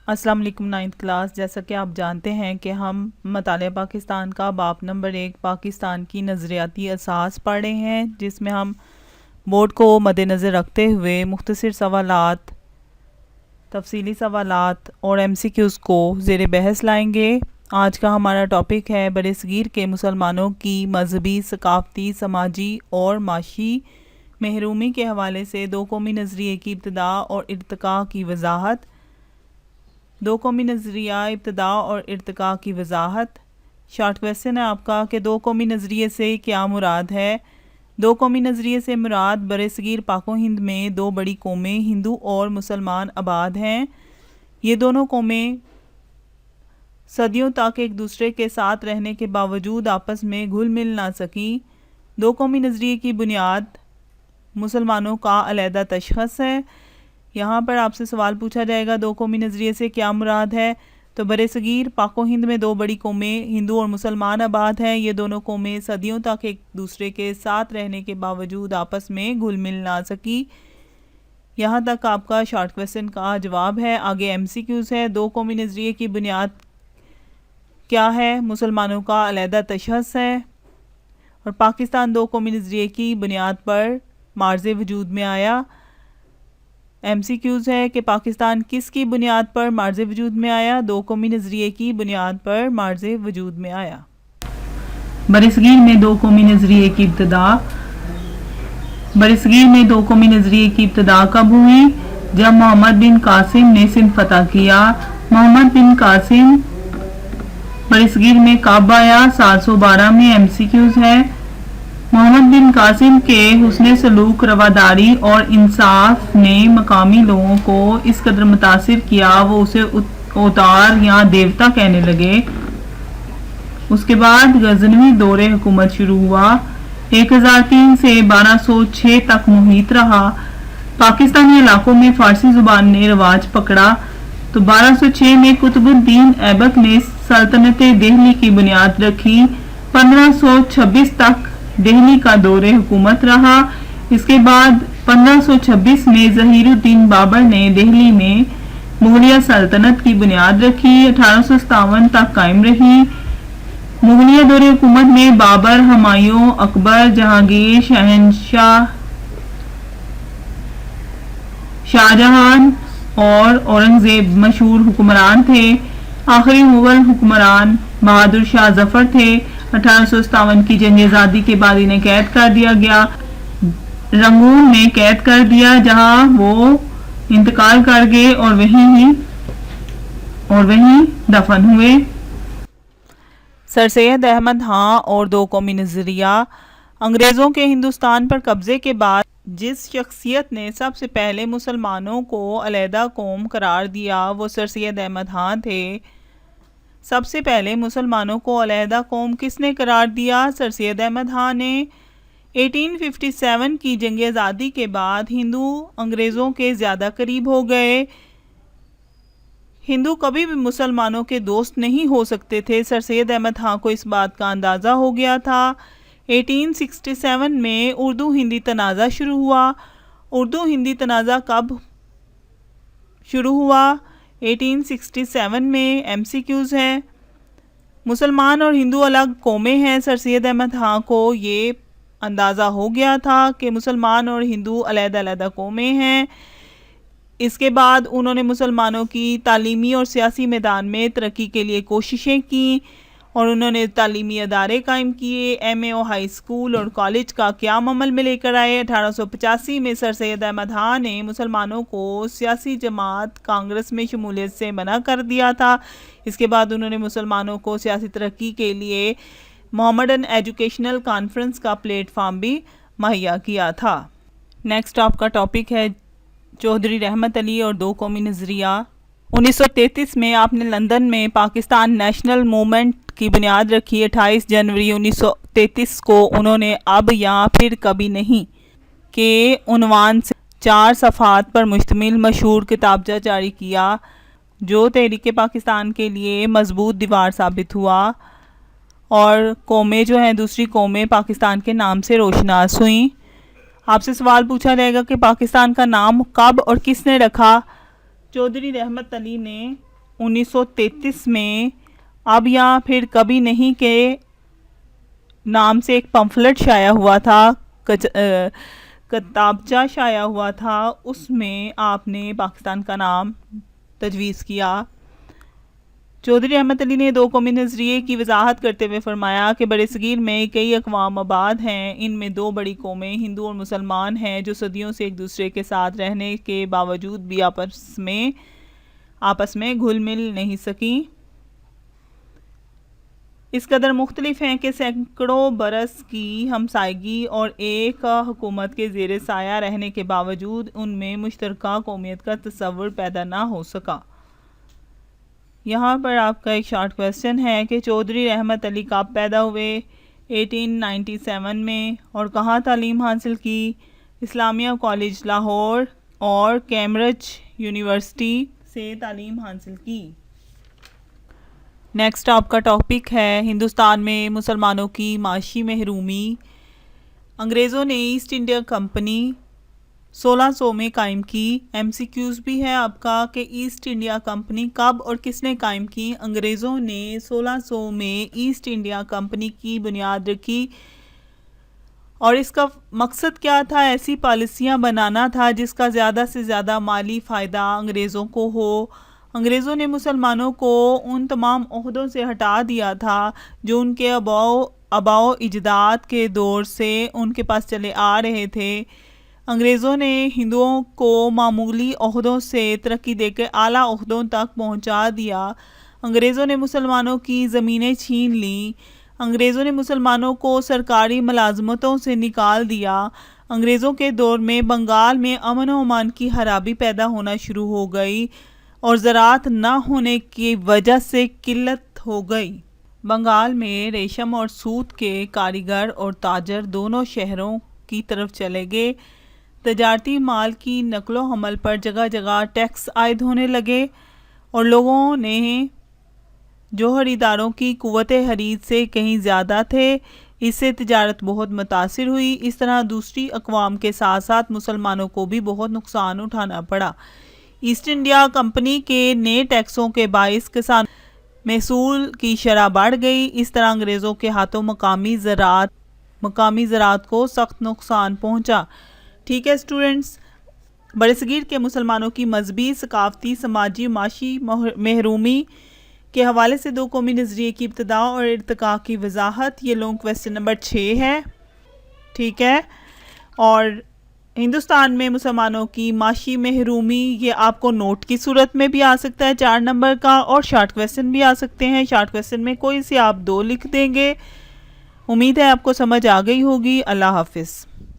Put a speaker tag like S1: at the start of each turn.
S1: السلام علیکم 9th class. جیسا کہ آپ جانتے ہیں کہ ہم مطالعہ پاکستان کا باب نمبر 1 پاکستان کی نظریاتی اساس پڑھ رہے ہیں، جس میں ہم بورڈ کو مد نظر رکھتے ہوئے مختصر سوالات، تفصیلی سوالات اور MCQs کو زیر بحث لائیں گے. آج کا ہمارا ٹاپک ہے برصغیر کے مسلمانوں کی مذہبی، ثقافتی، سماجی اور معاشی محرومی کے حوالے سے دو قومی نظریے کی ابتدا اور ارتقاء کی وضاحت. دو قومی نظریہ ابتدا اور ارتقاء کی وضاحت. شارٹ کویسچن ہے آپ کا کہ دو قومی نظریے سے کیا مراد ہے؟ دو قومی نظریے سے مراد برصغیر پاک و ہند میں دو بڑی قومیں ہندو اور مسلمان آباد ہیں. یہ دونوں قومیں صدیوں تک ایک دوسرے کے ساتھ رہنے کے باوجود آپس میں گھل مل نہ سکیں. دو قومی نظریے کی بنیاد مسلمانوں کا علیحدہ تشخص ہے. یہاں پر آپ سے سوال پوچھا جائے گا دو قومی نظریے سے کیا مراد ہے، تو برصغیر پاک و ہند میں دو بڑی قومیں ہندو اور مسلمان آباد ہیں. یہ دونوں قومیں صدیوں تک ایک دوسرے کے ساتھ رہنے کے باوجود آپس میں گھل مل نہ سکی. یہاں تک آپ کا شارٹ کویسچن کا جواب ہے. آگے MCQs ہے. دو قومی نظریے کی بنیاد کیا ہے؟ مسلمانوں کا علیحدہ تشخص ہے. اور پاکستان دو قومی نظریے کی بنیاد پر معرض وجود میں آیا. MCQs ہے کہ پاکستان کس کی بنیاد پر معرض وجود میں آیا؟ دو قومی نظریے کی بنیاد پر معرض وجود میں آیا. برصغیر میں دو قومی نظریے کی ابتدا. برصغیر میں دو قومی نظریے کی ابتدا کب ہوئی؟ جب محمد بن قاسم نے سندھ فتح کیا. محمد بن قاسم برصغیر میں کب آیا؟ 712 میں. MCQs ہے. محمد بن قاسم کے حسن سلوک، رواداری اور انصاف نے مقامی لوگوں کو اس قدر متاثر کیا وہ اسے اوتار یا دیوتا کہنے لگے. اس کے بعد غزنوی دور حکومت شروع ہوا. 1003 سے 1206 تک محیط رہا. پاکستانی علاقوں میں فارسی زبان نے رواج پکڑا تو 1206 میں قطب الدین ایبک نے سلطنت دہلی کی بنیاد رکھی. 1526 تک دہلی کا دور حکومت رہا. اس کے بعد 1526 میں ظہیر الدین بابر نے دہلی میں مغلیہ سلطنت کی بنیاد رکھی. 1857 تک قائم رہی. مغلیہ دور حکومت میں بابر، ہمایوں، اکبر، جہانگیر، شہنشاہ، شاہجہان اور اورنگزیب مشہور حکمران تھے. آخری مغل حکمران بہادر شاہ ظفر تھے. 1857 کی جنگ آزادی کے بعد انہیں قید کر دیا گیا. رنگون میں قید کر دیا جہاں وہ انتقال کر گئے اور وہیں دفن ہوئے. سر سید احمد خان اور دو قومی نظریہ. انگریزوں کے ہندوستان پر قبضے کے بعد جس شخصیت نے سب سے پہلے مسلمانوں کو علیحدہ قوم قرار دیا وہ سر سید احمد خان تھے. سب سے پہلے مسلمانوں کو علیحدہ قوم کس نے قرار دیا؟ سر سید احمد خان نے. 1857 کی جنگ آزادی کے بعد ہندو انگریزوں کے زیادہ قریب ہو گئے. ہندو کبھی بھی مسلمانوں کے دوست نہیں ہو سکتے تھے. سر سید احمد خان کو اس بات کا اندازہ ہو گیا تھا. 1867 میں اردو ہندی تنازع شروع ہوا. اردو ہندی تنازع کب شروع ہوا؟ 1867 میں. MCQs ہے. مسلمان اور ہندو الگ قومیں ہیں. سر سید احمد خان کو یہ اندازہ ہو گیا تھا کہ مسلمان اور ہندو علیحدہ علیحدہ قومیں ہیں. اس کے بعد انہوں نے مسلمانوں کی تعلیمی اور سیاسی میدان میں ترقی کے لیے کوششیں کیں اور انہوں نے تعلیمی ادارے قائم کیے. MA ہائی اسکول اور کالج کا قیام عمل میں لے کر آئے. 1885 میں سر سید احمد خان نے مسلمانوں کو سیاسی جماعت کانگریس میں شمولیت سے منع کر دیا تھا. اس کے بعد انہوں نے مسلمانوں کو سیاسی ترقی کے لیے محمدن ایجوکیشنل کانفرنس کا پلیٹ فارم بھی مہیا کیا تھا. نیکسٹ آپ کا ٹاپک ہے چودھری رحمت علی اور دو قومی نظریہ. 1933 میں آپ نے لندن میں پاکستان نیشنل موومنٹ کی بنیاد رکھی. 28 جنوری 1933 کو انہوں نے اب یا پھر کبھی نہیں کے عنوان سے 4 صفحات پر مشتمل مشہور کتابچہ جاری کیا جو تحریک پاکستان کے لیے مضبوط دیوار ثابت ہوا اور قومیں جو ہیں دوسری قومیں پاکستان کے نام سے روشناس ہوئیں. آپ سے سوال پوچھا جائے گا کہ پاکستان کا نام کب اور کس نے رکھا؟ چودھری رحمت علی نے 1933 میں اب یا پھر کبھی نہیں کے نام سے ایک پمفلٹ شائع ہوا تھا، کتابچہ شائع ہوا تھا، اس میں آپ نے پاکستان کا نام تجویز کیا۔ چودھری احمد علی نے دو قومی نظریے کی وضاحت کرتے ہوئے فرمایا کہ برِ صغیر میں کئی اقوام آباد ہیں، ان میں دو بڑی قومیں ہندو اور مسلمان ہیں جو صدیوں سے ایک دوسرے کے ساتھ رہنے کے باوجود بھی آپس میں گھل مل نہیں سکیں، اس قدر مختلف ہیں کہ سینکڑوں برس کی ہمسائیگی اور ایک حکومت کے زیر سایہ رہنے کے باوجود ان میں مشترکہ قومیت کا تصور پیدا نہ ہو سکا۔ یہاں پر آپ کا ایک شارٹ کویسچن ہے کہ چودھری رحمت علی کب پیدا ہوئے؟ 1897 میں، اور کہاں تعلیم حاصل کی؟ اسلامیہ کالج لاہور اور کیمبرج یونیورسٹی سے تعلیم حاصل کی۔ نیکسٹ آپ کا ٹاپک ہے ہندوستان میں مسلمانوں کی معاشی محرومی۔ انگریزوں نے ایسٹ انڈیا کمپنی 1600 میں قائم کی۔ ایم سی کیوز بھی ہے آپ کا کہ ایسٹ انڈیا کمپنی کب اور کس نے قائم کی؟ انگریزوں نے 1600 میں ایسٹ انڈیا کمپنی کی بنیاد رکھی، اور اس کا مقصد کیا تھا؟ ایسی پالیسیاں بنانا تھا جس کا زیادہ سے زیادہ مالی فائدہ انگریزوں کو ہو۔ انگریزوں نے مسلمانوں کو ان تمام عہدوں سے ہٹا دیا تھا جو ان کے آباء و اجداد کے دور سے ان کے پاس چلے آ رہے تھے۔ انگریزوں نے ہندوؤں کو معمولی عہدوں سے ترقی دے کے اعلیٰ عہدوں تک پہنچا دیا۔ انگریزوں نے مسلمانوں کی زمینیں چھین لیں۔ انگریزوں نے مسلمانوں کو سرکاری ملازمتوں سے نکال دیا۔ انگریزوں کے دور میں بنگال میں امن و امان کی خرابی پیدا ہونا شروع ہو گئی اور زراعت نہ ہونے کی وجہ سے قلت ہو گئی۔ بنگال میں ریشم اور سوت کے کاریگر اور تاجر دونوں شہروں کی طرف چلے گئے۔ تجارتی مال کی نقل و حمل پر جگہ جگہ ٹیکس عائد ہونے لگے، اور لوگوں نے جو خریداروں کی قوت خرید سے کہیں زیادہ تھے، اس سے تجارت بہت متاثر ہوئی۔ اس طرح دوسری اقوام کے ساتھ ساتھ مسلمانوں کو بھی بہت نقصان اٹھانا پڑا۔ ایسٹ انڈیا کمپنی کے نئے ٹیکسوں کے باعث کسان محصول کی شرح بڑھ گئی۔ اس طرح انگریزوں کے ہاتھوں مقامی زراعت کو سخت نقصان پہنچا۔ ٹھیک ہے اسٹوڈنٹس، برصغیر کے مسلمانوں کی مذہبی، ثقافتی، سماجی، معاشی محرومی کے حوالے سے دو قومی نظریے کی ابتدا اور ارتقاء کی وضاحت، یہ لانگ کویسچن نمبر 6 ہے۔ ٹھیک ہے، اور ہندوستان میں مسلمانوں کی معاشی محرومی، یہ آپ کو نوٹ کی صورت میں بھی آ سکتا ہے 4 نمبر کا، اور شارٹ کویسچن بھی آ سکتے ہیں۔ شارٹ کویسچن میں کوئی سے آپ 2 لکھ دیں گے۔ امید ہے آپ کو سمجھ آ گئی ہوگی۔ اللہ حافظ۔